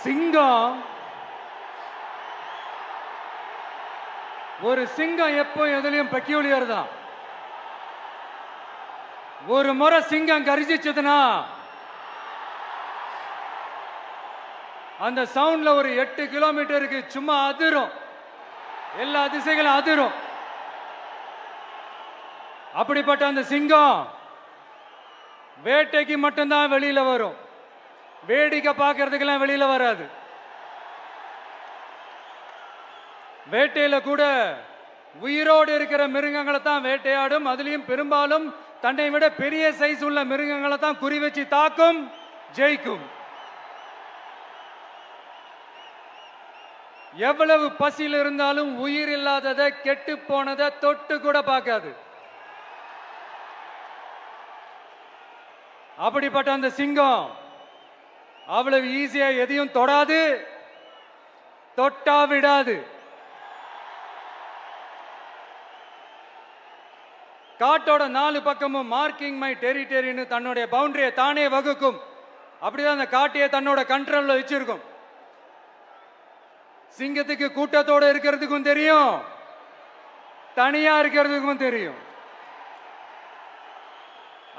சிங்கம் ஒரு சிங்கம் எப்போ எதுலயும் பெக்யூலியர் தான். ஒரு முறை சிங்கம் கரிச்சிச்சதுன்னா அந்த சவுண்ட்ல ஒரு 8 கிலோமீட்டருக்கு சும்மா அதிரும், எல்லா திசைகளும் அதிரும். அப்படிப்பட்ட அந்த சிங்கம் வேட்டைக்கு மட்டும்தான் வெளியில வரும், வேடிக்கை பார்க்கறதுக்கெல்லாம் வெளியில வராது. வேட்டையில கூட உயிரோடு இருக்கிற மிருகங்களை தான் வேட்டையாடும். அதுலயும் பெரும்பாலும் தன்னை விட பெரிய சைஸ் உள்ள மிருகங்களை தான் குறி வச்சு தாக்கும், ஜெயிக்கும். எவ்வளவு பசியில் இருந்தாலும் உயிர் இல்லாததை, கெட்டு போனதை தொட்டு கூட பார்க்காது. அப்படிப்பட்ட அந்த சிங்கம் அவ்வளவு ஈஸியா எதையும் தொடாது, தொட்டா விடாது. காட்டோட 4 பக்கமும் மார்க்கிங் மை டெரிட்டரின்னு தன்னுடைய பவுண்டரியை தானே வகுக்கும். அப்படிதான் அந்த காட்டையே தன்னோட கண்ட்ரோல்ல வச்சிருக்கும். சிங்கத்துக்கு கூட்டத்தோட இருக்கிறதுக்கும் தெரியும், தனியா இருக்கிறதுக்கும் தெரியும்.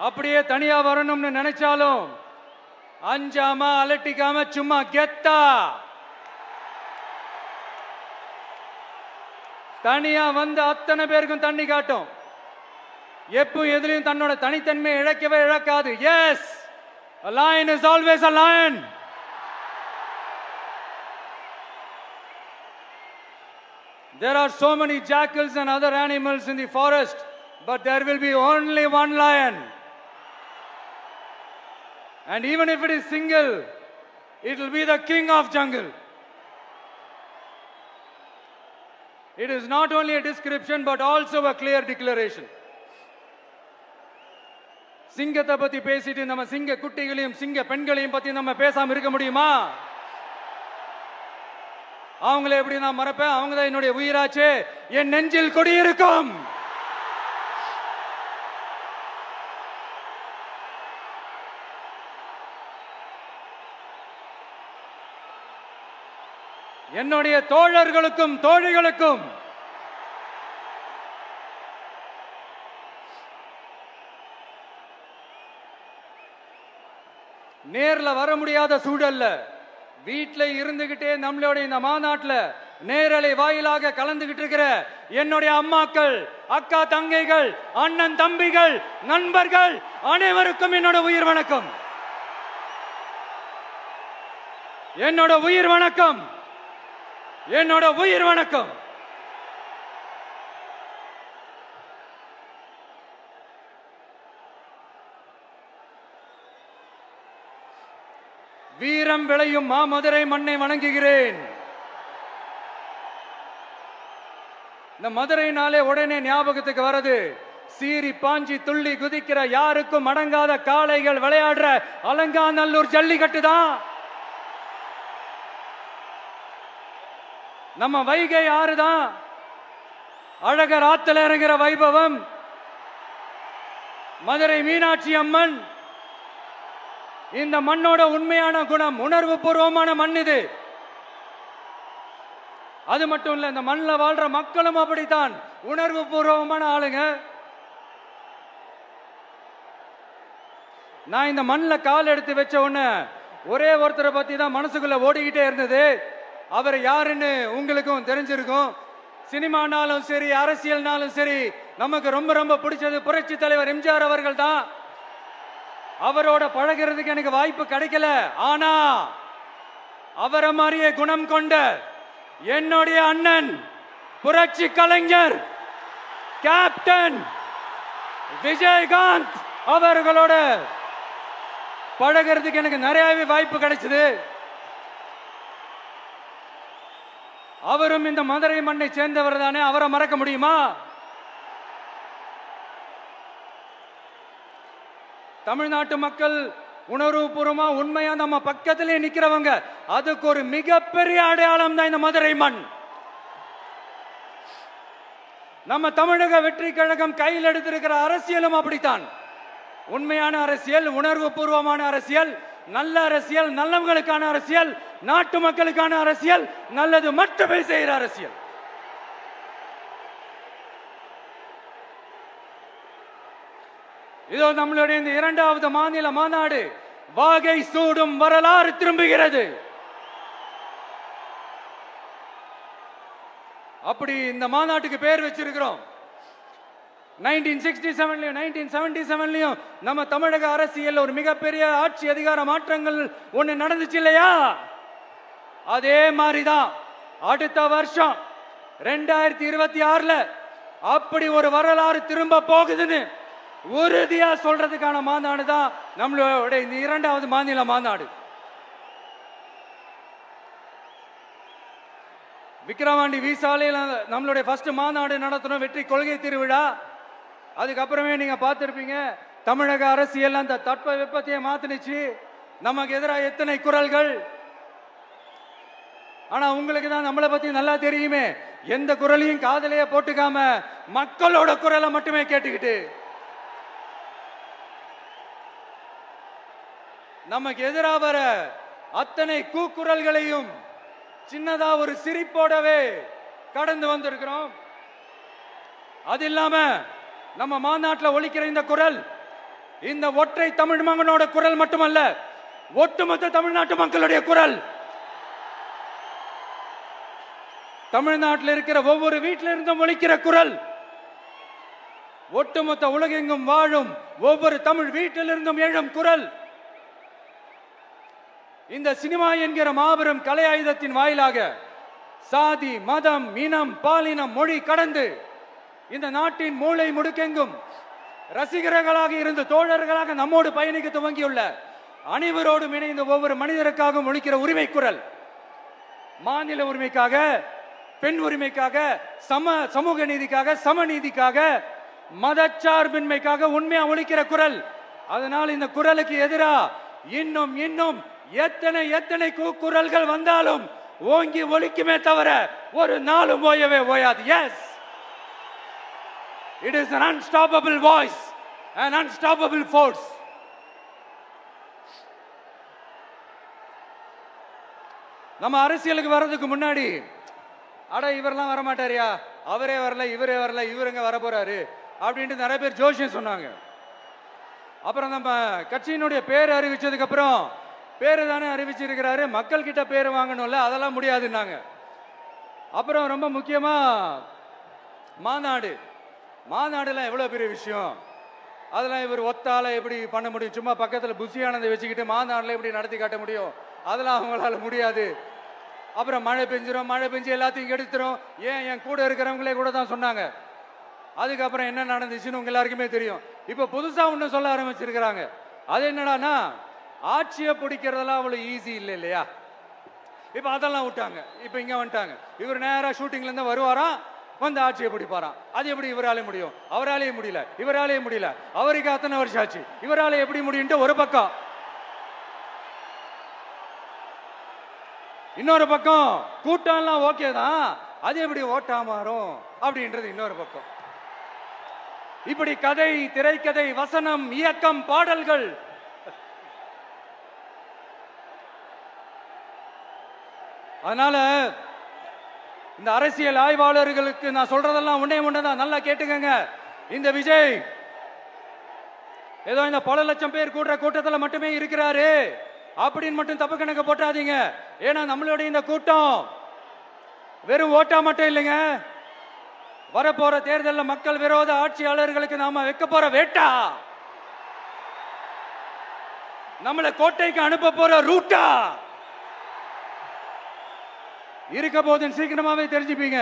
அப்படியே தனியா வரணும்னு நினைச்சாலும் அஞ்சாம அலட்டிக்காம சும்மா கெத்தா தனியா வந்து அத்தனை பேருக்கும் தண்ணி காட்டும். எப்போ எதுலயும் தன்னோட தனித்தன்மையை இழக்கவே இழக்காது. Yes, a lion is always a lion. There are so many jackals and other animals in the forest, but there will be only one lion. And even if it is single, it will be the king of jungle. It is not only a description but also a clear declaration. சிங்கத்தை பத்தி பேசிட்டு நம்ம சிங்க குட்டிகளையும் சிங்க பெண்களையும் பத்தி நம்ம பேசாம இருக்க முடியுமா? அவங்கள எப்படி நான் மறப்பேன்? அவங்க தான் என்னுடைய உயிராச்சே, என் நெஞ்சில் குடியிருக்கும். என்னுடைய தோழர்களுக்கும் தோழிகளுக்கும் நேர்ல வர முடியாத சூழல்ல வீட்டுல இருந்துகிட்டே நம்மளோட இந்த மாநாட்டில் நேரலை வாயிலாக கலந்துகிட்டு இருக்கிற என்னுடைய அம்மாக்கள், அக்கா தங்கைகள், அண்ணன் தம்பிகள், நண்பர்கள் அனைவருக்கும் என்னோட உயிர் வணக்கம். என்னோட உயிர் வணக்கம், என்னோட உயிர் வணக்கம். வீரம் விளையும் மாமதுரை மண்ணை வணங்குகிறேன். இந்த மதுரைனாலே உடனே ஞாபகத்துக்கு வரது சீறி பாஞ்சி துள்ளி குதிக்கிற யாருக்கும் அடங்காத காளைகள் விளையாடுற அலங்காநல்லூர் ஜல்லிக்கட்டு தான். நம்ம வைகை ஆறுதான் அழகர் ஆத்துல இறங்குற வைபவம். மதுரை மீனாட்சி அம்மன் இந்த மண்ணோட உண்மையான குணம், உணர்வு பூர்வமான மண் இது. அது மட்டும் இல்ல, இந்த மண்ணில் வாழ்ற மக்களும் அப்படித்தான் உணர்வு பூர்வமான ஆளுங்க. நான் இந்த மண்ணில் கால் எடுத்து வச்ச உடனே ஒரே ஒருத்தரை பத்தி தான் மனசுக்குள்ள ஓடிக்கிட்டே இருந்தது. அவர் யாருன்னு உங்களுக்கும் தெரிஞ்சிருக்கும். சினிமானாலும் சரி, அரசியல்னாலும் சரி, நமக்கு ரொம்ப ரொம்ப பிடிச்சது புரட்சி தலைவர் எம்ஜிஆர் அவர்கள் தான். அவரோட பழகிறதுக்கு எனக்கு வாய்ப்பு கிடைக்கல. ஆனா அவரை மாதிரியே குணம் கொண்ட என்னுடைய அண்ணன் புரட்சி கலைஞர் கேப்டன் விஜயகாந்த் அவர்களோட பழகிறதுக்கு எனக்கு நிறையவே வாய்ப்பு கிடைச்சது. அவரும் இந்த மதுரை மண்ணை சேர்ந்தவர் தானே, அவரை மறக்க முடியுமா? தமிழ்நாட்டு மக்கள் உணர்வுபூர்வமா உண்மையா நம்ம பக்கத்திலே நிக்கிறவங்க, அதுக்கு ஒரு மிகப்பெரிய அடையாளம் தான் இந்த மதுரை மண். நம்ம தமிழக வெற்றி கழகம் கையில் எடுத்திருக்கிற அரசியலும் அப்படித்தான். உண்மையான அரசியல், உணர்வு பூர்வமான அரசியல், நல்ல அரசியல், நல்லவங்களுக்கான அரசியல், நாட்டு மக்களுக்கான அரசியல், நல்லது மட்டுமே செய்கிற அரசியல். இதோ நம்மளுடைய இந்த இரண்டாவது மாநில மாநாடு வாகை சூடும் வரலாறு திரும்புகிறது. அப்படி இந்த மாநாட்டுக்கு பேர் வச்சிருக்கிறோம். 1967 1977 நம்ம தமிழக அரசியல் ஒரு மிகப்பெரிய ஆட்சி அதிகார மாற்றங்கள் ஒண்ணு நடந்துச்சு இல்லையா? அதே மாதிரிதான் அடுத்த வருஷம் 2026 அப்படி ஒரு வரலாறு திரும்ப போகுதுன்னு உறுதியா சொல்றதுக்கான மாநாடு தான் நம்மளோட இந்த இரண்டாவது மாநில மாநாடு. விக்கிரவாண்டி வீசாலையில் நம்மளுடைய ஃபர்ஸ்ட் மாநாடு நடத்தணும், வெற்றி கொள்கை திருவிழா. அதுக்கப்புறமே நீங்க பார்த்திருப்பீங்க, தமிழக அரசியல் அந்த தட்ப வெப்பத்தையே மாத்தினுச்சு. நமக்கு எதிராக எத்தனை குரல்கள். ஆனா உங்களுக்கு தான் நம்மளை பத்தி நல்லா தெரியுமே, எந்த குரலையும் காதலையே போட்டுக்காம மக்களோட குரலை மட்டுமே கேட்டுக்கிட்டு நமக்கு எதிராக வர அத்தனை கூக்குரல்களையும் சின்னதா ஒரு சிரிப்போடவே கடந்து வந்திருக்கிறோம். அது இல்லாம நம்ம மாநாட்டில் ஒலிக்கிற இந்த குரல் இந்த ஒற்றை தமிழ் மகனோட குரல் மட்டுமல்ல, ஒட்டுமொத்த தமிழ்நாட்டு மக்களுடைய குரல். தமிழ்நாட்டில் இருக்கிற ஒவ்வொரு வீட்டில இருந்தும் ஒலிக்கிற குரல், ஒட்டுமொத்த உலகெங்கும் வாழும் ஒவ்வொரு தமிழ் வீட்டிலிருந்தும் எழும் குரல். இந்த சினிமா என்கிற மாபெரும் கலை ஆயுதத்தின் வாயிலாக சாதி, மதம், இனம், பாலினம், மொழி கடந்து இந்த நாட்டின் மூளை முடுக்கெங்கும் ரசிகர்களாக இருந்து தோழர்களாக நம்மோடு பயணிக்க துவங்கியுள்ள அனைவரோடும் இணைந்த ஒவ்வொரு மனிதருக்காகவும் ஒலிக்கிற உரிமை குரல். மாநில உரிமைக்காக, பெண் உரிமைக்காக, சமூக நீதிக்காக, சமநீதிக்காக, மதச்சார்பின்மைக்காக உண்மையா ஒலிக்கிற குரல். அதனால் இந்த குரலுக்கு எதிராக இன்னும் இன்னும் எத்தனை எத்தனை குரல்கள் வந்தாலும் ஓங்கி ஒலிக்குமே தவிர ஒரு நாளும் ஓயவே ஓயாது. Yes, it is an unstoppable voice, an unstoppable force. நம்ம அரசியலுக்கு வர்றதுக்கு முன்னாடி அட இவரெல்லாம் வர மாட்டாரியா, அவரே வரல, இவரே வரல, இவருங்க வர போறாரு அப்படின்ட்டு நிறைய பேர் ஜோஷியம் சொன்னாங்க. அப்புறம் நம்ம கட்சியினுடைய பேர் அறிவிச்சதுக்கு அப்புறம் பேரு தானே அறிவிச்சிருக்கிறாரு, மக்கள் கிட்ட பேர் வாங்கணும்ல, அதெல்லாம் முடியாதுன்னாங்க. அப்புறம் ரொம்ப முக்கியமா மாநாடுலாம் எவ்வளவு பெரிய விஷயம், அதெல்லாம் இவர் ஒத்தால எப்படி பண்ண முடியும், சும்மா பக்கத்தில் புசியானதை வச்சுக்கிட்டு மாநாடுல எப்படி நடத்தி காட்ட முடியும், அதெல்லாம் அவங்களால முடியாது. அப்புறம் மழை பெஞ்சு எல்லாத்தையும் கெடுத்துரும். ஏன் என் கூட இருக்கிறவங்களே கூட தான் சொன்னாங்க. அதுக்கப்புறம் என்ன நடந்துச்சுன்னு உங்க எல்லாருக்குமே தெரியும். இப்ப புதுசா ஒண்ணு சொல்ல ஆரம்பிச்சிருக்கிறாங்க. அது என்னடானா, ஆட்சியை பிடிக்கிறதெல்லாம் அவ்வளவு ஈஸி இல்லை இல்லையா. இப்ப அதெல்லாம் விட்டாங்க, இப்ப இங்க வந்துட்டாங்க. இவர் நேரா ஷூட்டிங்ல இருந்து வருவாராம், வந்து ஆட்சியை பிடிப்பாராம். அது எப்படி இவராலே முடியும், அவராலே முடியல, இவராலே முடியல, அவருக்கு அத்தனை வருஷம் ஆச்சு, இவராலே எப்படி முடியும்ட்டு ஒரு பக்கம். இன்னொரு பக்கம் கூட்டம்லாம் ஓகே தான், அது எப்படி ஓட்டா மாறும் அப்படின்றது இன்னொரு பக்கம். இப்படி கதை, திரைக்கதை, வசனம், இயக்கம், பாடல்கள், அதனால இந்த அரசியல் ஆய்வாளர்களுக்கு நான் சொல்றதெல்லாம் ஒன்னேதான், நல்லா கேட்டுக்கங்க. இந்த விஜய் ஏதோ இந்த பல லட்சம் பேர் கூடுற கூட்டத்தில் மட்டுமே இருக்கிறாரு அப்படின்னு மட்டும் தப்பு கணக்கு போட்டாதீங்க. ஏன்னா நம்மளுடைய இந்த கூட்டம் வெறும் ஓட்டா மட்டும் இல்லைங்க, வரப்போற தேர்தலில் மக்கள் விரோத ஆட்சியாளர்களுக்கு நாம வைக்க போற வேட்டா, நம்மளை கோட்டைக்கு அனுப்ப போற ரூட்டா இருக்க போதுன்னு சீக்கிரமாவே தெரிஞ்சுப்பீங்க.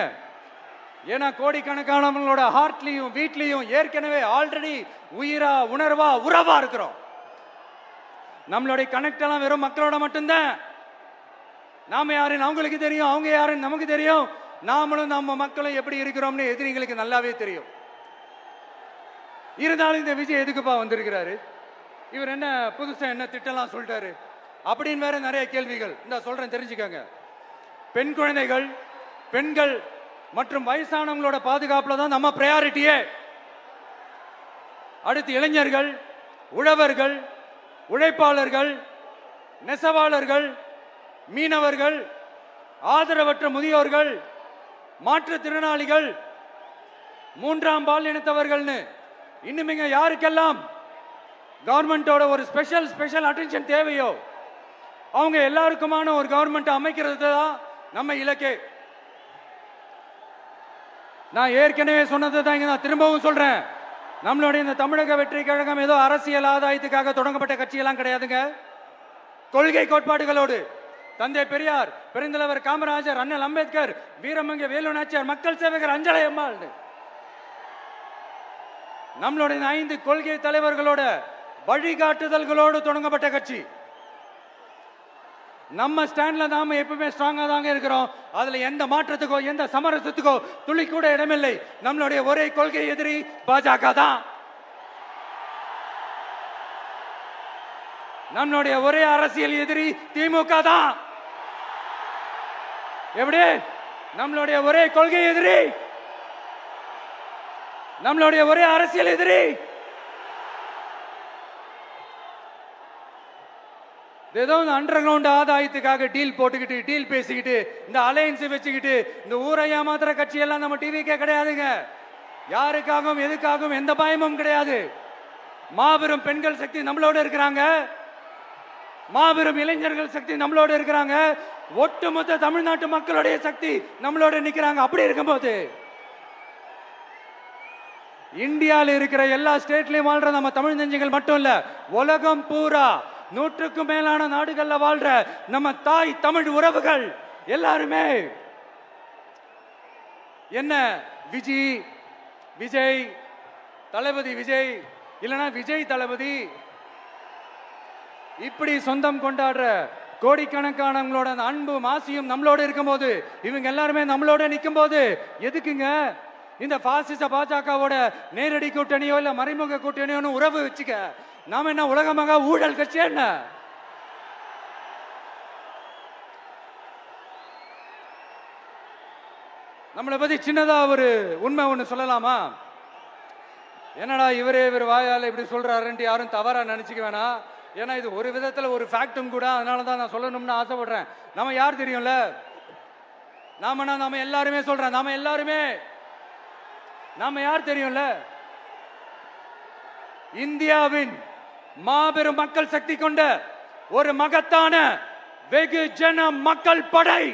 ஏன்னா கோடிக்கணக்கானவங்களோட ஹார்ட்லயும் வீட்லயும் ஏற்கனவே ஆல்ரெடி உயிரா, உணர்வா, உறவா இருக்கிறோம். நம்மளுடைய கனெக்ட் எல்லாம் வெறும் மக்களோட மட்டும்தான். நாம யாருன்னு அவங்களுக்கு தெரியும், அவங்க யாருன்னு நமக்கு தெரியும். நாமளும் நம்ம மக்களும் எப்படி இருக்கிறோம்னு எதிரிங்களுக்கு நல்லாவே தெரியும். இருந்தாலும் இந்த விஜய் எதுக்குப்பா வந்திருக்கிறாரு, இவர் என்ன புதுசா என்ன திட்டம்லாம் சொல்லிட்டாரு அப்படின்னு வேற நிறைய கேள்விகள். இந்த சொல்றேன் தெரிஞ்சுக்கங்க. பெண் குழந்தைகள், பெண்கள் மற்றும் வயசானவங்களோட பாதுகாப்புல தான் நம்ம பிரையாரிட்டியே. அடுத்து இளைஞர்கள், உழவர்கள், உழைப்பாளர்கள், நெசவாளர்கள், மீனவர்கள், ஆதரவற்ற முதியோர்கள், மாற்றுத்திறனாளிகள், மூன்றாம் பால் இனத்தவர்கள்னு இன்னும் இங்க யாருக்கெல்லாம் கவர்மெண்டோட ஒரு ஸ்பெஷல் அட்டென்ஷன் தேவையோ அவங்க எல்லாருக்குமான ஒரு கவர்மெண்ட் அமைக்கிறது தான் நம்ம இலக்கே. நான் ஏற்கனவே சொன்னது தான் இங்க நான் திரும்பவும் சொல்றேன். நம்மளுடைய இந்த தமிழக வெற்றி கழகம் ஏதோ அரசியல் ஆதாயத்துக்காக தொடங்கப்பட்ட கட்சியெல்லாம் கிடையாதுங்க. கொள்கை கோட்பாடுகளோடு தந்தை பெரியார், பெருந்தலைவர் காமராஜர், அண்ணல் அம்பேத்கர், வீரமங்க வேலு நாச்சியார், மக்கள் சேவகர் அஞ்சலை அம்மாள், நம்மளுடைய 5 கொள்கை தலைவர்களோட வழிகாட்டுதல்களோடு தொடங்கப்பட்ட கட்சி. நம்ம ஸ்டாண்ட்ல நாம எப்பவுமே ஸ்ட்ராங்கா தாங்க இருக்கிறோம். அதுல எந்த மாற்றத்துக்கோ எந்த சமரசத்துக்கோ துளி கூட இடமில்லை. நம்மளுடைய ஒரே கொள்கை எதிரி பாஜக தான். நம்மளுடைய ஒரே அரசியல் எதிரி திமுக தான். எப்படி? நம்மளுடைய ஒரே கொள்கை எதிரி, நம்மளுடைய ஒரே அரசியல் எதிரி ஏதோ அண்டர் கிரவுண்ட் ஆதாயத்துக்காக டீல் போட்டுக்கிட்டு டீல் பேசிக்கிட்டு இந்த அலையன்ஸ் வச்சுக்கிட்டு இந்த ஊரை ஏமாத்துற கட்சி எல்லாம் நம்ம டிவிக்கே கிடையாதுங்க. யாருக்காகவும் எதுக்காகவும் எந்த பயமும் கிடையாது. மாபெரும் பெண்கள் சக்தி நம்மளோட இருக்கிறாங்க, மாபெரும் இளைஞர்கள் சக்தி நம்மளோட இருக்கிறாங்க, ஒட்டுமொத்த தமிழ்நாட்டு மக்களுடைய சக்தி நம்மளோட நிக்கிறாங்க. அப்படி இருக்கும்போது இந்தியாவில் இருக்கிற எல்லா ஸ்டேட்லயும் வாழ்ற நம்ம தமிழ் நெஞ்சங்கள் மட்டும் இல்ல, உலகம் பூரா 100க்கும் மேலான நாடுகள்ல வாழ்ற நம்ம தாய் தமிழ் உறவுகள் எல்லாருமே என்ன விஜய் தளபதி விஜய் இல்லனா விஜய் தளபதி இப்படி சொந்தம் கொண்டாடுற கோடிக்கணக்கானவங்களோட அன்பு மாசியும் நம்மளோட இருக்கும்போது, இவங்க எல்லாருமே நம்மளோட நிற்கும் போது எதுக்குங்க இந்த பாசிச பாஜகவோட நேரடி கூட்டணியோ இல்ல மறைமுக கூட்டணியோ உறவு வச்சுக்க? நாம என்ன உலகமாக ஊழல் கட்சி? என்ன நம்மளை பத்தி சின்னதா ஒரு உண்மை ஒண்ணு சொல்லலாமா? என்னடா இவர் வாயால இப்படி சொல்றாருன்ட்டு யாரும் தவறா நினைச்சுக்க வேணாம். ஏன்னா இது ஒரு விதத்துல ஒரு ஃபேக்டும் கூட. அதனாலதான் நான் சொல்லணும்னு ஆசைப்படுறேன். நம்ம யார் தெரியும்ல? நாம எல்லாருமே சொல்றேன். நாம யார் தெரியும்ல? இந்தியாவின் மாபெரும் மக்கள் சக்தி கொண்ட ஒரு மகத்தான வெகுஜன மக்கள் படை.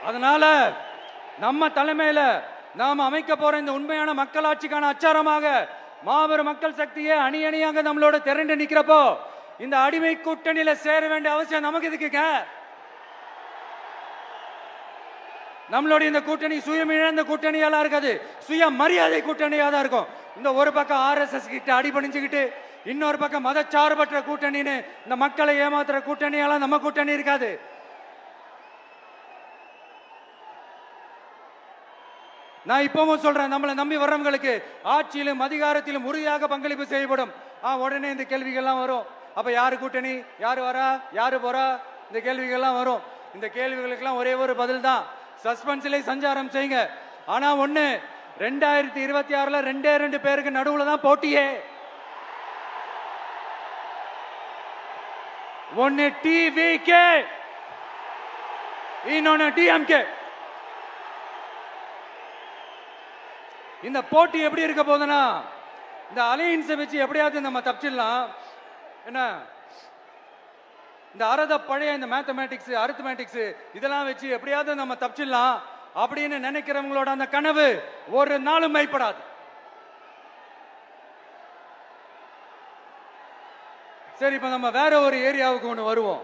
அதனால நம்ம தலைமையில நாம் அமைக்க போற இந்த உண்மையான மக்களாட்சிக்கான அச்சாரமாக மாபெரும் மக்கள் சக்தியே அணி அணியாக நம்மளோட திரண்டு நிக்கிறப்போ இந்த அடிமை கூட்டணியில சேர வேண்டிய அவசியம் நமக்கு இருக்குங்க. நம்மளுடைய இந்த கூட்டணி சுயம் இழந்த கூட்டணியெல்லாம் இருக்காது, சுய மரியாதை கூட்டணியா தான் இருக்கும். இந்த ஒரு பக்கம் RSS கிட்ட அடிபணிஞ்சுக்கிட்டு, இன்னொரு பக்கம் மதச்சார்பற்ற கூட்டணின்னு இந்த மக்களை ஏமாத்துற கூட்டணியெல்லாம் நம்ம கூட்டணி இருக்காது. நான் இப்பவும் சொல்றேன், நம்மளை நம்பி வர்றவங்களுக்கு ஆட்சியிலும் அதிகாரத்திலும் உறுதியாக பங்களிப்பு செய்யப்படும். உடனே இந்த கேள்விகள்லாம் வரும். அப்ப யாரு கூட்டணி, யாரு வரா, யாரு போறா, இந்த கேள்விகள்லாம் வரும். இந்த கேள்விகளுக்கெல்லாம் ஒரே ஒரு பதில் தான், சஸ்பென்ஸ்ல சஞ்சாரம் செய்யுங்க. ஆனா ஒண்ணு, 2026ல 2 பேருக்கு நடுவுல தான் போட்டியே. ஒன்னு டிவிகே, இன்னொன்னு டிஎம்கே. இந்த போட்டி எப்படி இருக்க போதுன்னா, இந்த அலையன்ஸை வச்சு எப்படியாவது நம்ம தப்பிச்சிடலாம். என்ன இந்த பழைய இந்த மேத்தமேட்டிக்ஸ் அரித்மேட்டிக்ஸ் இதெல்லாம் வச்சு எப்படியாவது நம்ம தப்பிச்சிடலாம் அப்படின்னு நினைக்கிறவங்களோட அந்த கனவு ஒரு நாளும் மைப்படாது. சரி, இப்ப நம்ம வேற ஒரு ஏரியாவுக்கு ஒண்ணு வருவோம்.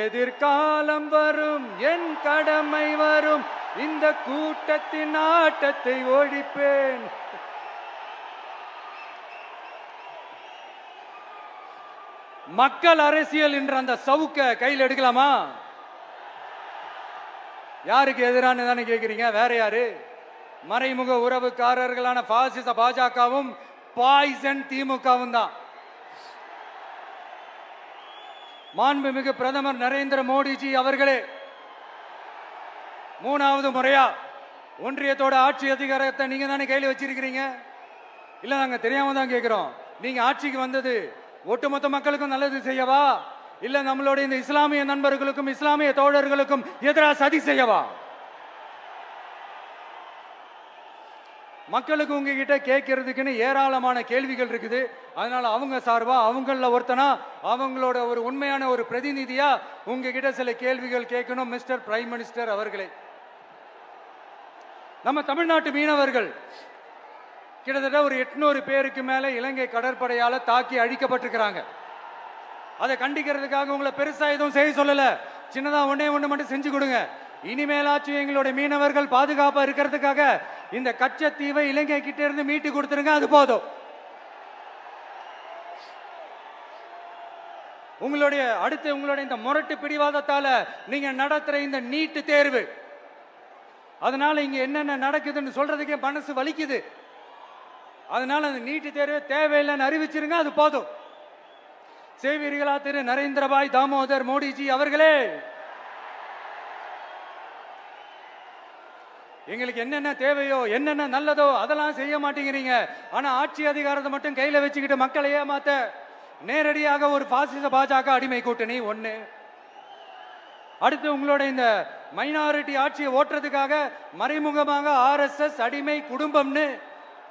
எதிர்காலம் வரும், என் கடமை வரும், இந்த கூட்டத்தின் ஆட்டத்தை ஒழிப்பேன். மக்கள் அரசியல் என்ற அந்த சவுக்க கையில் எடுக்கலாமா? யாருக்கு எதிரான தானே கேட்கிறீங்க? வேற யாரு? மறைமுக உறவுக்காரர்களான பாசிச பாஜகவும் பாய்சன் திமுகவும் தான். மாண்புமிகு பிரதமர் நரேந்திர மோடிஜி அவர்களே, 3வது முறையா ஒன்றியத்தோட ஆட்சி அதிகாரத்தை நீங்க தானே கையில் வச்சிருக்கிறீங்க. இல்ல நாங்க தெரியாம தான் கேட்கிறோம். நீங்க ஆட்சிக்கு வந்தது ஒட்டுமொத்த மக்களுக்கும் நல்லது செய்யவா, இல்ல நம்மளுடைய இந்த இஸ்லாமிய நண்பர்களுக்கும் இஸ்லாமிய தோழர்களுக்கும் எதிராக சதி செய்யவா? மக்களுக்கு உங்ககிட்ட கேட்கறதுக்குன்னு ஏராளமான கேள்விகள் இருக்குது. அதனால அவங்க சார்பா அவங்கள ஒருத்தனா அவங்களோட ஒரு உண்மையான ஒரு பிரதிநிதியா உங்ககிட்ட சில கேள்விகள் கேட்கணும். மிஸ்டர் பிரைம் மினிஸ்டர் அவர்களே, நம்ம தமிழ்நாட்டு மீனவர்கள் கிட்டத்தட்ட ஒரு 800 பேருக்கு மேல இலங்கை கடற்படையால தாக்கி அழிக்கப்பட்டிருக்கிறாங்க. அதை கண்டிக்கிறதுக்காக உங்களை பெருசா எதுவும் செய்ய சொல்லல, சின்னதா ஒண்ணே ஒண்ணு மட்டும் செஞ்சு கொடுங்க. இனிமேலாச்சும் எங்களுடைய மீனவர்கள் பாதுகாப்பா இருக்கிறதுக்காக இந்த கச்சத்தீவை இலங்கை கிட்ட இருந்து மீட்டு கொடுத்துருங்க, அது போதும். உங்களுடைய இந்த முரட்டு பிடிவாதத்தால நீங்க நடத்துற இந்த நீட்டு தேர்வு, அதனால இங்க என்னென்ன நடக்குதுன்னு சொல்றதுக்கே மனசு வலிக்குது. அதனால அந்த நீட்டு தேர்வு தேவையில்லைன்னு அறிவிச்சிருங்க, அது போதும். செய்வீர்களா திரு நரேந்திரபாய் தாமோதர் மோடிஜி அவர்களே? எங்களுக்கு என்னென்ன தேவையோ என்னென்ன நல்லதோ அதெல்லாம் செய்ய மாட்டேங்கிறீங்க. ஆனா ஆட்சி அதிகாரத்தை மட்டும் கையில வச்சுக்கிட்டு மக்களை ஏமாத்த நேரடியாக ஒரு பாசிச பாஜக அடிமை கூட்டணி ஒண்ணு. அடுத்து உங்களோட இந்த மைனாரிட்டி ஆட்சியை ஓட்டுறதுக்காக மறைமுகமாக RSS அடிமை குடும்பம்னு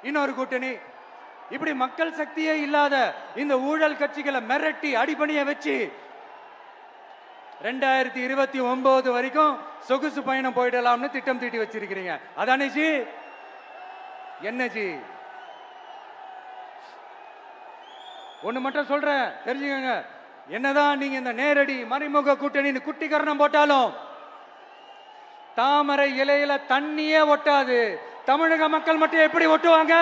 இன்னொரு கூட்டணி. இப்படி மக்கள் சக்தியே இல்லாத இந்த ஊழல் கட்சிகளை மிரட்டி அடிபணிய வச்சு 2029 வரைக்கும் சொகுசு பயணம் போயிடலாம்னு திட்டம் தீட்டி வச்சிருக்கிறீங்க. அதானே ஜி? என்ன ஜி? ஒண்ணு மட்டும் சொல்றேன், தெரிஞ்சுக்கங்க. என்னதான் நீங்க இந்த நேரடி மறைமுக கூட்டணி குட்டிகரணம் போட்டாலும் தாமரை இலையில தண்ணியே ஒட்டாது. தமிழக மக்கள் மட்டும் எப்படி ஒட்டுவாங்க?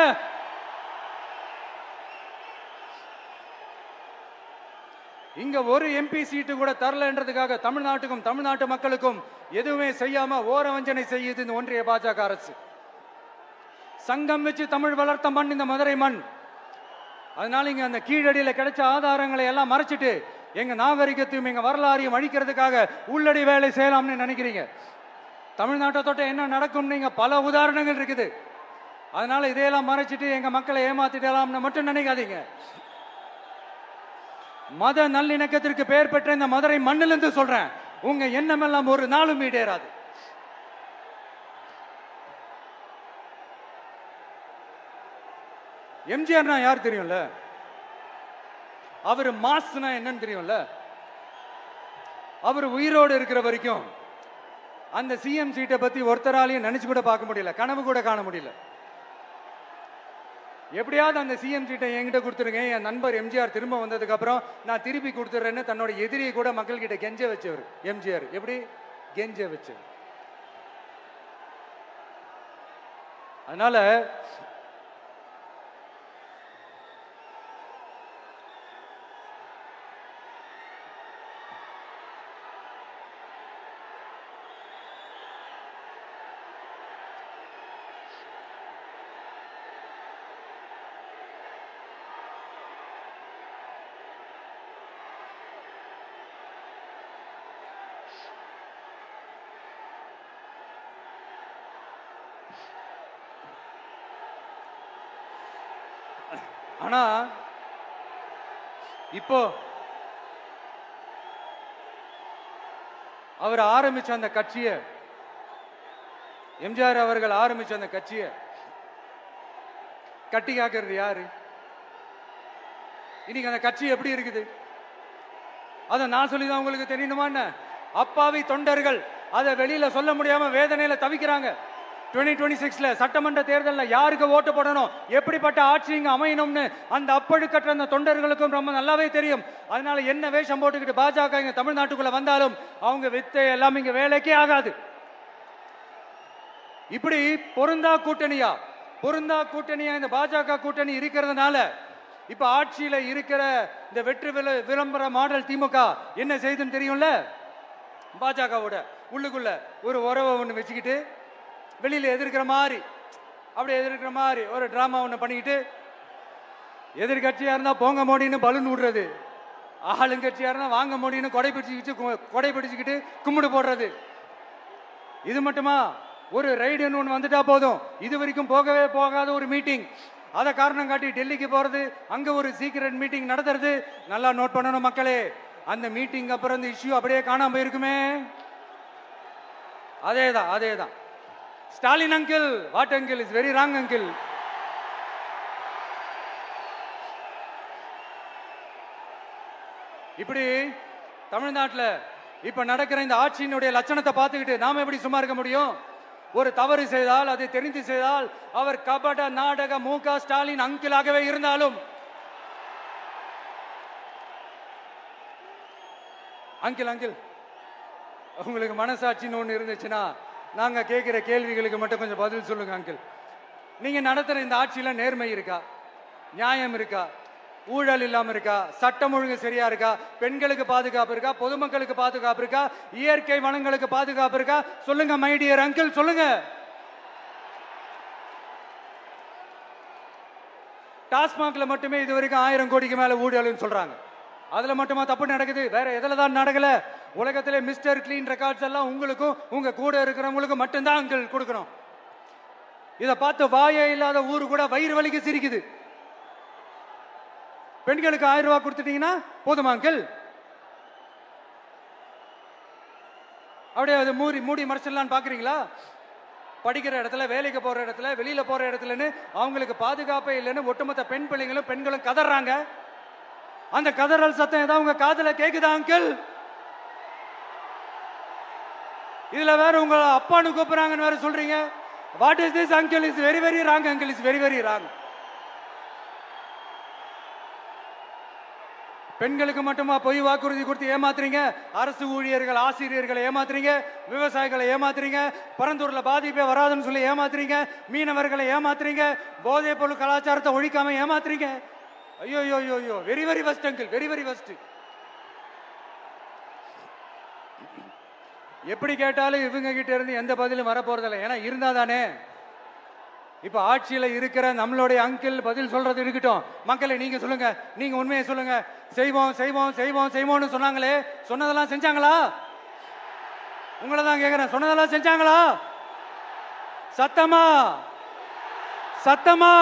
இங்க ஒரு MP சீட்டு கூட தரலன்றதுக்காக தமிழ்நாட்டுக்கும் தமிழ்நாட்டு மக்களுக்கும் எதுவுமே செய்யாம ஓரவஞ்சனை செய்யுது இந்த ஒன்றிய பாஜக அரசு. சங்கம் வச்சு தமிழ் வளர்த்த மண் இந்த மதுரை மண். அதனால இங்க அந்த கீழடியில கிடைச்ச ஆதாரங்களை எல்லாம் மறைச்சிட்டு எங்க நாகரிகத்தையும் எங்க வரலாறையும் அழிக்கிறதுக்காக உள்ளடி வேலை செய்யலாம்னு நினைக்கிறீங்க. தமிழ்நாட்டை தொட்ட என்ன நடக்கும் நீங்க பல உதாரணங்கள் இருக்குது. அதனால இதையெல்லாம் மறைச்சிட்டு எங்க மக்களை ஏமாத்திடலாம்னு மட்டும் நினைக்காதீங்க. மத நல்லிணக்கத்திற்கு பெயர் பெற்ற இந்த மதுரை மண்ணிலிருந்து சொல்றேன், உங்க எண்ணமெல்லாம் ஒரு நாளும் ஈடேறாது. எம்ஜிஆர்னா யார் தெரியும்ல? அவர் மாஸ்னா என்னன்னு தெரியும்ல? அவர் உயிரோடு இருக்கிற வரைக்கும் அந்த சிஎம் சீட்டை பத்தி ஒருத்தராலையும் நினைச்சு கூட பார்க்க முடியல, கனவு கூட காண முடியல. எப்படியாவது அந்த சிஎம் சீட்டை என்கிட்ட கொடுத்துருங்க, என் நண்பர் எம்ஜிஆர் திரும்ப வந்ததுக்கு அப்புறம் நான் திருப்பி கொடுத்துறேன்னு தன்னோட எதிரியை கூட மக்கள் கிட்ட கெஞ்ச வச்சவர் எம்ஜிஆர். எப்படி கெஞ்ச வச்சவர்? அதனால ஆனா இப்போ அவர் ஆரம்பிச்ச அந்த கட்சியை, எம்ஜிஆர் அவர்கள் ஆரம்பிச்ச அந்த கட்சியை கட்டி காக்கிறது யாரு? இன்னைக்கு அந்த கட்சி எப்படி இருக்குது? அதை நான் சொல்லிதான் உங்களுக்கு தெரியணுமா என்ன? அப்பாவி தொண்டர்கள் அதை வெளியில சொல்ல முடியாம வேதனையில தவிக்கிறாங்க. 2026 சட்டமன்ற தேர்தலில் யாருக்கு ஓட்டு போடணும், எப்படிப்பட்ட ஆட்சி இங்க அமையணும்னு அந்த அப்பழுக்கற்ற அந்த தொண்டர்களுக்கும் ரொம்ப நல்லாவே தெரியும். அதனால என்ன வேஷம் போட்டுக்கிட்டு பாஜக இங்க தமிழ்நாட்டுக்குள்ள வந்தாலும் அவங்க வித்தை எல்லாம் இங்க வேலைக்கே ஆகாது. இப்படி பொருந்தா கூட்டணியா இந்த பாஜக கூட்டணி இருக்கிறதுனால இப்ப ஆட்சியில இருக்கிற இந்த வெற்றி விளம்பர மாடல் திமுக என்ன செய்யுதுன்னு தெரியும்ல? பாஜகவோட உள்ளுக்குள்ள ஒரு உறவை ஒண்ணு வச்சுக்கிட்டு வெளியில எதிர்க்கிற மாதிரி, அப்படி எதிர்க்கிற மாதிரி ஒரு டிராமா ஒண்ணு பண்ணிக்கிட்டு எதிர்கட்சியா இருந்தா போங்க மோடின்னு பலூன் விடுறது, ஆளுங்கட்சியா இருந்தா வாங்க மோடின்னு கொடை பிடிச்சுக்கிட்டு கும்பிடு போடுறது. இது மட்டுமா? ஒரு ரைடுன்னு ஒன்று வந்துட்டா போதும், இது வரைக்கும் போகவே போகாத ஒரு மீட்டிங், அதை காரணம் காட்டி டெல்லிக்கு போறது, அங்க ஒரு சீக்கிரட் மீட்டிங் நடத்துறது. நல்லா நோட் பண்ணணும் மக்களே, அந்த மீட்டிங் அப்புறம் இந்த இஷ்யூ அப்படியே காணாம போயிருக்குமே. அதேதான். Stalin uncle, what uncle is very wrong uncle. இப்படி தமிழ்நாட்டில் இப்ப நடக்கிற இந்த ஆட்சியினுடைய லட்சணத்தை பார்த்துக்கிட்டு நாம எப்படி சும்மா இருக்க முடியும்? ஒரு தவறு செய்தால், அதை தெரிந்து செய்தால், அவர் கபட நாடக மு.க. ஸ்டாலின் அங்கிளாகவே இருந்தாலும், அங்கிள் உங்களுக்கு மனசாட்சின்னு ஒன்று இருந்துச்சுன்னா நாங்க கேட்கிற கேள்விகளுக்கு மட்டும் கொஞ்சம் பதில் சொல்லுங்க அங்கிள். நீங்க நடத்துற இந்த ஆட்சியில நேர்மை இருக்கா? நியாயம் இருக்கா? ஊழல் இல்லாம இருக்கா? சட்டம் ஒழுங்கு சரியா இருக்கா? பெண்களுக்கு பாதுகாப்பு இருக்கா? பொதுமக்களுக்கு பாதுகாப்பு இருக்கா? இயற்கை வளங்களுக்கு பாதுகாப்பு இருக்கா? சொல்லுங்க மை டியர் அங்கிள், சொல்லுங்க. டாஸ்மாக்ல மட்டுமே இது வரைக்கும் 1000 கோடிக்கு மேல ஊழல்னு சொல்றாங்க. அதுல மட்டுமா தப்பு நடக்குது? வேற எதுல தான் நடக்கல? உலகத்திலே மிஸ்டர் கிளீன் ரெக்கார்ட்ஸ் எல்லாம் உங்களுக்கும் உங்க கூட இருக்கிறவங்களுக்கும் மட்டும்தான் அங்கிள் கொடுக்கணும். இதை பார்த்து வாயே இல்லாத ஊரு கூட வயிறு வலிக்கு சிரிக்குது. பெண்களுக்கு 1000 ரூபாய் கொடுத்துட்டீங்கன்னா போதுமா அங்கிள்? அப்படியே அது மூடி மறைச்சிடலான்னு பாக்குறீங்களா? படிக்கிற இடத்துல, வேலைக்கு போற இடத்துல, வெளியில போற இடத்துலன்னு அவங்களுக்கு பாதுகாப்பே இல்லைன்னு ஒட்டுமொத்த பெண்களும் கதறாங்க. அந்த கதறல் சத்தம் ஏதாவது உங்க காதுல கேக்குதா அங்கிள்? இதுல வேற உங்க அப்பான்னு கூப்பிடுறாங்கன்னு வேற சொல்றீங்க. What is this uncle? Is very very wrong uncle, is very very wrong. பெண்களுக்கு மட்டுமா பொய் வாக்குறுதி கொடுத்து ஏமாத்துறீங்க? அரசு ஊழியர்கள், ஆசிரியர்களை ஏமாத்துறீங்க, விவசாயிகளை ஏமாத்துறீங்க, பரந்தூர்ல பாதிப்பே வராதுன்னு சொல்லி ஏமாத்துறீங்க, மீனவர்களை ஏமாத்துறீங்க, போதைப் பொருள் கலாச்சாரத்தை ஒழிக்காம ஏமாத்துறீங்க. ஐயோ, very very first uncle, very very first. எப்படி கேட்டாலும் இவங்க கிட்ட இருந்து எந்த பதிலும் வரப்போறதில்லை. ஏன்னா இருந்தா தானே. இப்ப ஆட்சியில இருக்கிற நம்மளுடைய அங்கிள் பதில் சொல்றது இருக்கட்டும். மக்களை நீங்க சொல்லுங்க, நீங்க உண்மையை சொல்லுங்க. செய்வோம்னு சொன்னாங்களே, சொன்னதெல்லாம் செஞ்சாங்களா? உங்களை தான் கேக்குறேன், சொன்னதெல்லாம் செஞ்சாங்களா? சத்தமா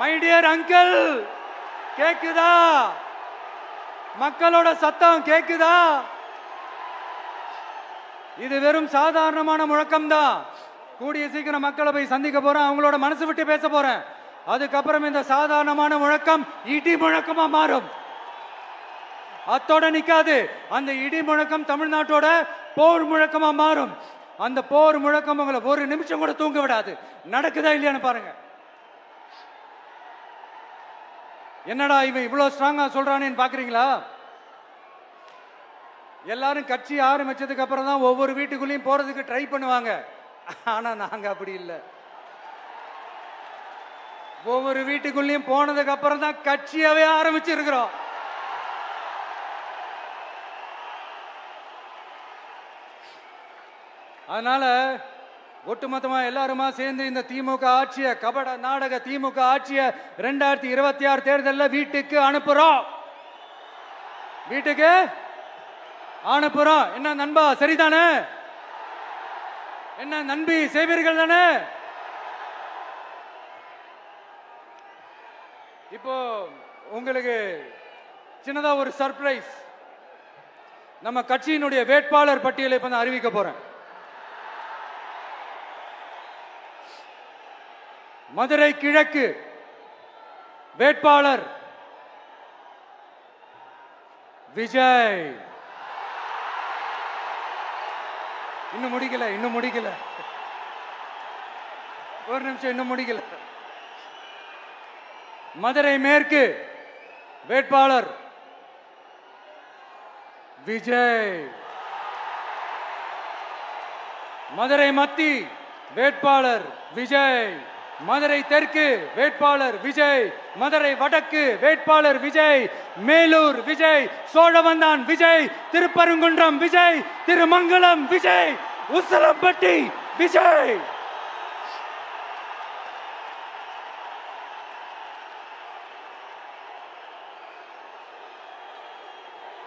மை டியர் அங்கிள், கேக்குதா? மக்களோட சத்தம் கேக்குதா? இது வெறும் சாதாரணமான முழக்கம் தான். கூடிய சீக்கிரம் மக்களை போய் சந்திக்க போறேன், அவங்களோட மனசு விட்டு பேச போறேன். அதுக்கப்புறம் இந்த சாதாரணமான முழக்கம் இடி முழக்கமா மாறும். அத்தோட நிக்காது. அந்த இடி முழக்கம் தமிழ்நாட்டோட போர் முழக்கமா மாறும். அந்த போர் முழக்கம் உங்களை ஒரு நிமிஷம் கூட தூங்க விடாது. நடக்குதா இல்லையான்னு பாருங்க. என்னடா இவன் இவ்வளவு ஸ்ட்ராங்கா சொல்றானேன்னு பாக்குறீங்களா? எல்லாரும் கட்சி ஆரம்பிச்சதுக்கு அப்புறம் தான் ஒவ்வொரு வீட்டுக்குள்ளேயும் போறதுக்கு ட்ரை பண்ணுவாங்க. ஆனா நாங்க அப்படி இல்லை. ஒவ்வொரு வீட்டுக்குள்ளேயும் போனதுக்கு அப்புறம் தான் கட்சியாவே ஆரம்பிச்சிருக்கிறோம். அதனால ஒட்டுமொத்தமா எல்லாருமா சேர்ந்து இந்த திமுக ஆட்சிய, கபட நாடக திமுக ஆட்சிய 2026 தேர்தலில் வீட்டுக்கு அனுப்புறோம். வீட்டுக்கு அனுப்புறோம். என்ன நண்பா, சரிதானே? என்ன நம்பி செய்வீர்கள் தானே? இப்போ உங்களுக்கு சின்னதா ஒரு சர்ப்ரைஸ். நம்ம கட்சியினுடைய வேட்பாளர் பட்டியலை இப்ப நான் அறிவிக்க போறேன். மதுரை கிழக்கு வேட்பாளர் விஜய். இன்னும் முடிக்கல. ஒரு நிமிஷம், இன்னும் முடிக்கல. மதுரை மேற்கு வேட்பாளர் விஜய். மதுரை மத்தி வேட்பாளர் விஜய். மதுரை தெற்கு வேட்பாளர் விஜய். மதுரை வடக்கு வேட்பாளர் விஜய். மேலூர் விஜய். சோழவந்தான் விஜய். திருப்பரங்குன்றம் விஜய். திருமங்கலம் விஜய். உசிலம்பட்டி விஜய்.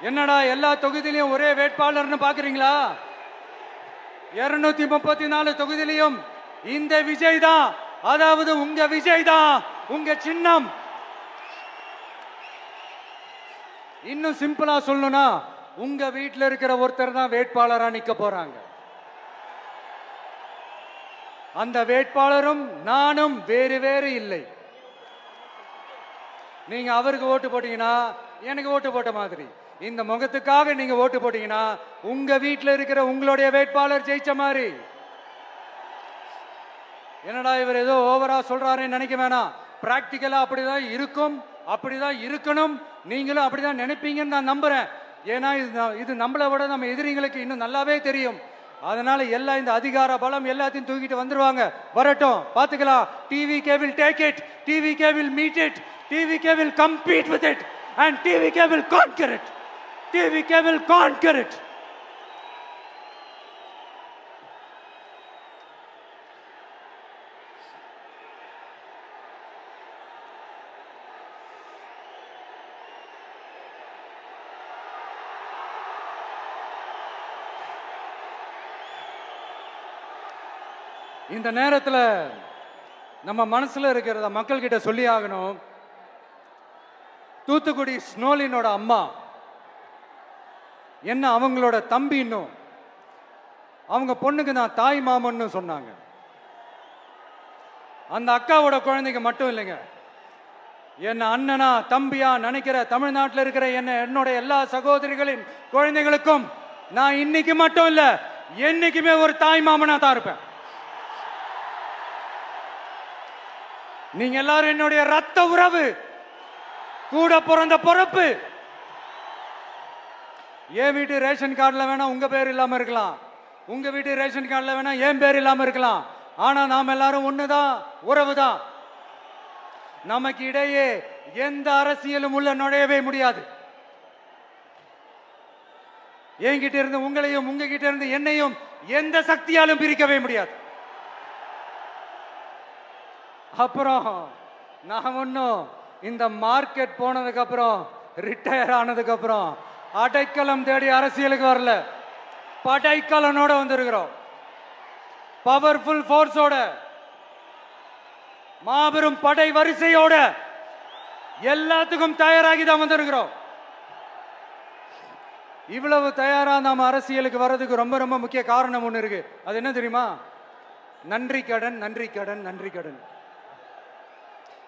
என்னடா எல்லா தொகுதியிலையும் ஒரே வேட்பாளர்னு பாக்குறீங்களா? 234 தொகுதியிலையும் இந்த விஜய் தான், அதாவது உங்க விஜய் தான் உங்க சின்னம். இன்னும் சிம்பிளா சொல்லணும்னா உங்க வீட்டில் இருக்கிற ஒருத்தர் தான் வேட்பாளரா நிக்க போறாங்க. அந்த வேட்பாளரும் நானும் வேறு வேறு இல்லை. நீங்க அவருக்கு ஓட்டு போட்டீங்கன்னா எனக்கு ஓட்டு போட்ட மாதிரி, இந்த முகத்துக்காக நீங்க ஓட்டு போட்டீங்கன்னா உங்க வீட்டில் இருக்கிற உங்களுடைய வேட்பாளர் ஜெயிச்ச மாதிரி. என்னடா இவர் ஏதோ ஓவரா சொல்றாருன்னு நினைக்க வேணாம். பிராக்டிக்கலா அப்படிதான் இருக்கும், அப்படிதான் இருக்கணும். நீங்களும் அப்படிதான் நினைப்பீங்கன்னு நான் நம்புறேன். ஏன்னா இது நம்மளை விட நம்ம எதிரிங்களுக்கு இன்னும் நல்லாவே தெரியும். அதனால எல்லாம் இந்த அதிகார பலம் எல்லாத்தையும் தூக்கிட்டு வந்துருவாங்க. வரட்டும், பாத்துக்கலாம். TVK will take it, TVK will meet it, TVK will compete with it and TVK will conquer it, TVK will conquer it. இந்த நேரத்தில் நம்ம மனசுல இருக்கிறத மக்கள் கிட்ட சொல்லி ஆகணும். தூத்துக்குடி ஸ்னோலினோட அம்மா என்ன அவங்களோட தம்பி, இன்னும் அவங்க பொண்ணுக்கு நான் தாய் மாமன்னு சொன்னாங்க. அந்த அக்காவோட குழந்தைங்க மட்டும் இல்லைங்க, என்ன அண்ணனா தம்பியா நினைக்கிற தமிழ்நாட்டில் இருக்கிற என்னோட எல்லா சகோதரிகளின் குழந்தைகளுக்கும் நான் இன்னைக்கு மட்டும் இல்ல, என்னைக்குமே ஒரு தாய் மாமனா தான் இருப்பேன். நீங்க எல்லாரும் என்னுடைய ரத்த உறவு, கூட பிறந்த பொறுப்பு. என் வீட்டு ரேஷன் கார்டுல வேணா உங்க பேர் இல்லாம இருக்கலாம், உங்க வீட்டு ரேஷன் கார்டுல வேணா என் பேர் இல்லாம இருக்கலாம். ஆனா நாம் எல்லாரும் ஒண்ணுதான், உறவு தான். நமக்கு இடையே எந்த அரசியலும் உள்ள நுழையவே முடியாது. என்கிட்ட இருந்து உங்களையும் உங்ககிட்ட இருந்து என்னையும் எந்த சக்தியாலும் பிரிக்கவே முடியாது. அப்புறம் நான் ஒன்னும் இந்த மார்க்கெட் போனதுக்கு அப்புறம், ரிட்டையர் ஆனதுக்கு அப்புறம் அடைக்கலம் தேடி அரசியலுக்கு வரல, படைக்கலனோட வந்திருக்கிறோம். பவர்ஃபுல் போர்ஸோட, மாபெரும் படை வரிசையோட, எல்லாத்துக்கும் தயாராகி தான் வந்திருக்கிறோம். இவ்வளவு தயாரா நாம அரசியலுக்கு வர்றதுக்கு ரொம்ப ரொம்ப முக்கிய காரணம் ஒண்ணு இருக்கு. அது என்ன தெரியுமா? நன்றி கடன், நன்றி கடன், நன்றி கடன்.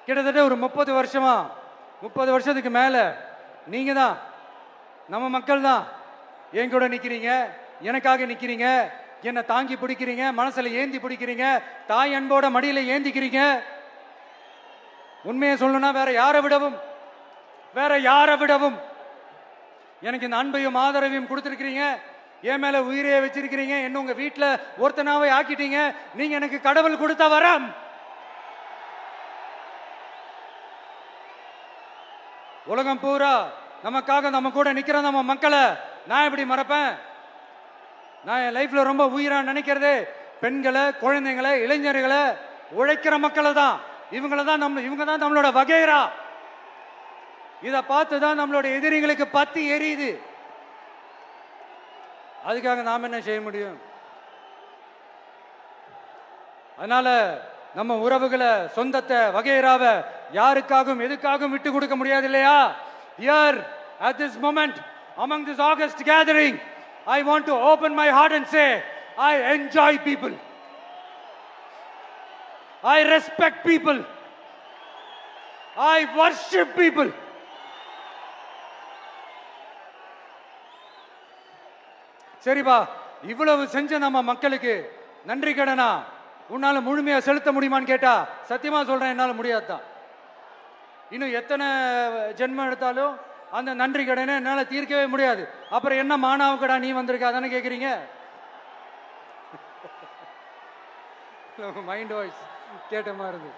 கிட்டத்தட்ட ஒரு 30 வருஷமா, 30 வருஷத்துக்கு மேல நீங்க தான், நம்ம மக்கள் தான் என் கூட நிக்கிறீங்க, எனக்காக நிக்கிறீங்க, என்னை தாங்கி பிடிக்கிறீங்க, மனசுல ஏந்தி பிடிக்கிறீங்க, தாய் அன்போட மடியில ஏந்திக்கிறீங்க. உண்மையை சொல்லணும்னா வேற யாரை விடவும் எனக்கு இந்த அன்பையும் ஆதரவையும் கொடுத்துருக்கிறீங்க. என் மேல உயிரையே வச்சிருக்கிறீங்க. என்ன உங்க வீட்டுல ஒருத்தனாவே ஆக்கிட்டீங்க. நீங்க எனக்கு கடவுள் கொடுத்த வரம். உலகம் பூரா நமக்காக நம்ம கூட நிக்கிற நம்ம மக்களை நான் எப்படி மறப்பேன்? நான் என் லைஃப்ல ரொம்ப உயிரா நினைக்கிறதே பெண்களை, குழந்தைங்களை, இளைஞர்களை, உழைக்கிற மக்களை தான். இவங்க தான் நம்மளோட வகைரா. இதை பார்த்துதான் நம்மளோட எதிரிகளுக்கு பத்தி எரியுது. அதுக்காக நாம் என்ன செய்ய முடியும்? அதனால நம்ம உறவுகளை, சொந்தத்தை, வகைராவை யாருக்காகவும் எதுக்காகவும் விட்டு கொடுக்க முடியாது இல்லையா? Here at this moment among this August gathering, I want to open my heart and say I enjoy people, I respect people, I worship people. சரிப்பா, இவ்வளவு செஞ்ச நம்ம மக்களுக்கு நன்றி கடனா உன்னால முழுமையா செலுத்த முடியுமான்னு கேட்டா சத்தியமா சொல்றேன், என்னால முடியாதுதான். இன்னும் எத்தனை ஜென்மம் எடுத்தாலும் அந்த நன்றி கடனை என்னால தீர்க்கவே முடியாது. அப்புறம் என்ன மானாவுக்கடா நீ வந்திருக்க தானே கேக்குறீங்க? மைண்ட் வாய்ஸ் கேட்ட மாதிரி இருக்கு.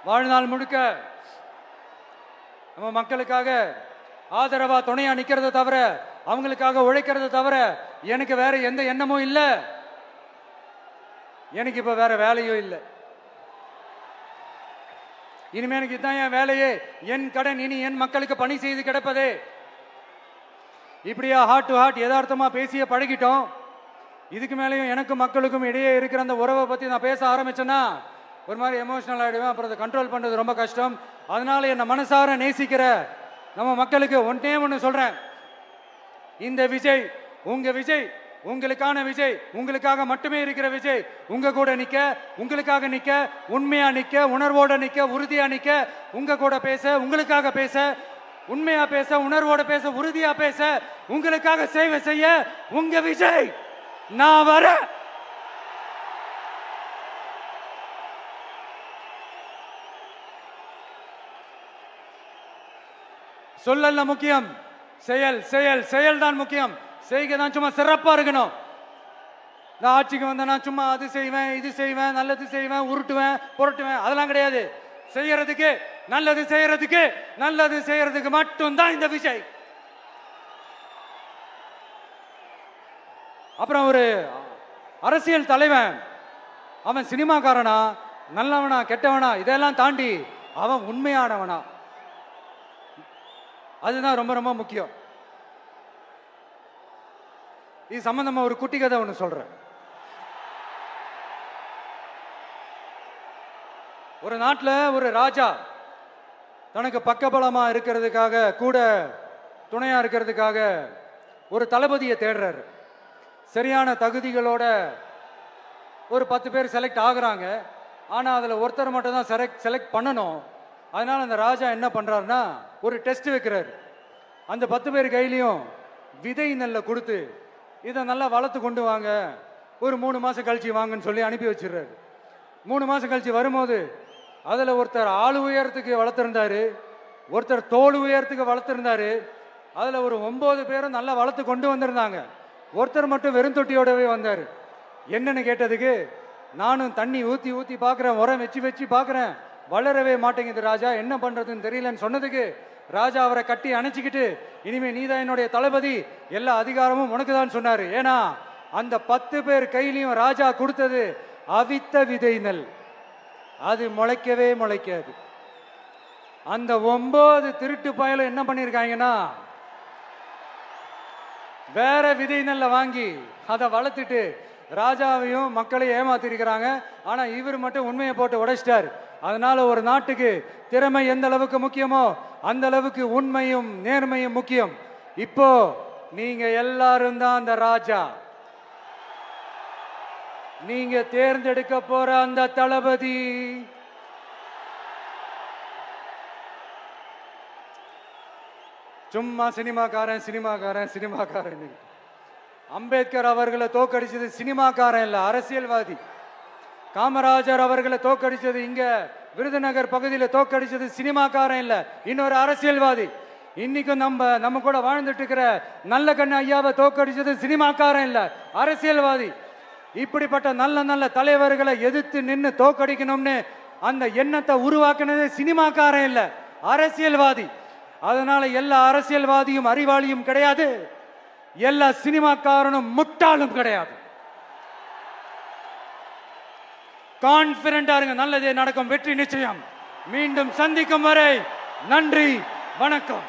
வாழ்நாள் முழுக்க நம்ம மக்களுக்காக ஆதரவா துணையா நிக்கிறத தவிர, அவங்களுக்காக உழைக்கிறத தவிர எனக்கு வேற எந்த எண்ணமும் இல்லை. எனக்கு இப்ப வேற வேலையும் இல்லை. இனிமே எனக்கு இதுதான் என் வேலையே, என் கடன் இனி என் மக்களுக்கு பணி செய்து கிடப்பதே. இப்படியா ஹார்ட் டு ஹார்ட் யதார்த்தமா பேசிய பழகிட்டோம். இதுக்கு மேலேயும் எனக்கும் மக்களுக்கும் இடையே இருக்கிற அந்த உறவை பத்தி நான் பேச ஆரம்பிச்சேன்னா ஒரு மாதிரி எமோஷனல் ஆகிடுவேன். அப்புறம் அதை கண்ட்ரோல் பண்றது ரொம்ப கஷ்டம். அதனால என்ன மனசார நேசிக்கிற நம்ம மக்களுக்கு ஒன்னே ஒன்று சொல்றேன். இந்த விஜய் உங்க விஜய், உங்களுக்கான விஜய், உங்களுக்காக மட்டுமே இருக்கிற விஜய். உங்க கூட நிக்க, உங்களுக்காக நிக்க, உண்மையா நிக்க, உணர்வோட நிக்க, உறுதியா நிக்க, உங்க கூட பேச, உங்களுக்காக பேச, உண்மையா பேச, உணர்வோட பேச, உறுதியா பேச, உங்களுக்காக சேவை செய்ய உங்க விஜய் நான் வர. சொல்லல முக்கியம், செயல் செயல் செயல் தான் முக்கியம். செய்கை தான் சும்மா சிறப்பா இருக்கணும். நான் ஆட்சிக்கு வந்தேன்னா சும்மா அது செய்வேன், இது செய்வேன், நல்லது செய்வேன், உருட்டுவேன், புரட்டுவேன், அதெல்லாம் கிடையாது. செய்யறதுக்கு நல்லது செய்யறதுக்கு நல்லது செய்யறதுக்கு மட்டும்தான் இந்த விஜய். அப்புறம் ஒரு அரசியல் தலைவன் அவன் சினிமாக்காரனா, நல்லவனா, கெட்டவனா, இதெல்லாம் தாண்டி அவன் உண்மையானவனா, அதுதான் ரொம்ப ரொம்ப முக்கியம். இது சம்பந்தமா ஒரு குட்டி கதை ஒன்று சொல்றேன். ஒரு நாட்டில் ஒரு ராஜா தனக்கு பக்கபலமா இருக்கிறதுக்காக, கூட துணையா இருக்கிறதுக்காக ஒரு தளபதியை தேடுறாரு. சரியான தகுதிகளோட ஒரு 10 பேர் செலக்ட் ஆகுறாங்க. ஆனா அதுல ஒருத்தர் மட்டும் தான் செலக்ட் பண்ணணும். அதனால அந்த ராஜா என்ன பண்றாருன்னா ஒரு டெஸ்ட் வைக்கிறாரு. அந்த 10 பேர் கையிலையும் விதை நெல்லை கொடுத்து இதை நல்லா வளர்த்து கொண்டு வாங்க, ஒரு 3 மாசம் கழிச்சு வாங்கன்னு சொல்லி அனுப்பி வச்சிடுறாரு. 3 மாசம் கழிச்சு வரும்போது அதுல ஒருத்தர் ஆளு உயரத்துக்கு வளர்த்திருந்தாரு, ஒருத்தர் தோல் உயரத்துக்கு வளர்த்திருந்தாரு. அதுல ஒரு 9 பேரும் நல்லா வளர்த்து கொண்டு வந்திருந்தாங்க. ஒருத்தர் மட்டும் வெறும் தொட்டியோடவே வந்தாரு. என்னன்னு கேட்டதுக்கு, நானும் தண்ணி ஊத்தி ஊத்தி பாக்குறேன், உரம் வச்சு வச்சு பாக்குறேன், வளரவே மாட்டேங்குது ராஜா, என்ன பண்றதுன்னு தெரியலன்னு சொன்னதுக்கு ராஜா அவரை கட்டி அணைச்சிக்கிட்டு, இனிமே நீதான் என்னுடைய தளபதி, எல்லா அதிகாரமும் உனக்கு தான் சொன்னாரு. ஏன்னா அந்த 10 பேர் கையிலையும் ராஜா கொடுத்தது அவித்த விதை நெல், அது முளைக்கவே முளைக்காது. அந்த 9 திருட்டு பயலும் என்ன பண்ணிருக்காங்கன்னா வேற விதை நெல்ல வாங்கி அதை வளர்த்துட்டு ராஜாவையும் மக்களையும் ஏமாத்திருக்கிறாங்க. ஆனா இவர் மட்டும் உண்மையை போட்டு உடைச்சிட்டார். அதனால ஒரு நாட்டுக்கு திறமை எந்த அளவுக்கு முக்கியமோ அந்த அளவுக்கு உண்மையும் நேர்மையும் முக்கியம். இப்போ நீங்க எல்லாரும் தான் அந்த ராஜா. நீங்க தேர்ந்தெடுக்க போற அந்த தளபதி சும்மா சினிமாக்காரன் சினிமாக்காரன் சினிமாக்காரன். அம்பேத்கர் அவர்களை தோக்கடிச்சது சினிமாக்காரன் இல்ல, அரசியல்வாதி. காமராஜர் அவர்களை தோக்கடிச்சது, இங்க விருதுநகர் பகுதியில் தோக்கடிச்சது சினிமாக்காரன் இல்ல, இன்னொரு அரசியல்வாதி. இன்னைக்கும் நம்ம கூட வாழ்ந்துட்டு இருக்கிற நல்ல கண்ணு ஐயாவை தோக்கடிச்சது சினிமாக்காரன் இல்ல, அரசியல்வாதி. இப்படிப்பட்ட நல்ல நல்ல தலைவர்களை எதிர்த்து நின்று தோக்கடிக்கணும்னு அந்த எண்ணத்தை உருவாக்குனது சினிமாக்காரன் இல்ல, அரசியல்வாதி. அதனால எல்லா அரசியல்வாதியும் அறிவாளியும் கிடையாது, எல்லா சினிமாக்காரனும் முட்டாளும் கிடையாது. கான்பிடண்டா இருங்க, நல்லதே நடக்கும், வெற்றி நிச்சயம். மீண்டும் சந்திக்கும் வரை நன்றி, வணக்கம்.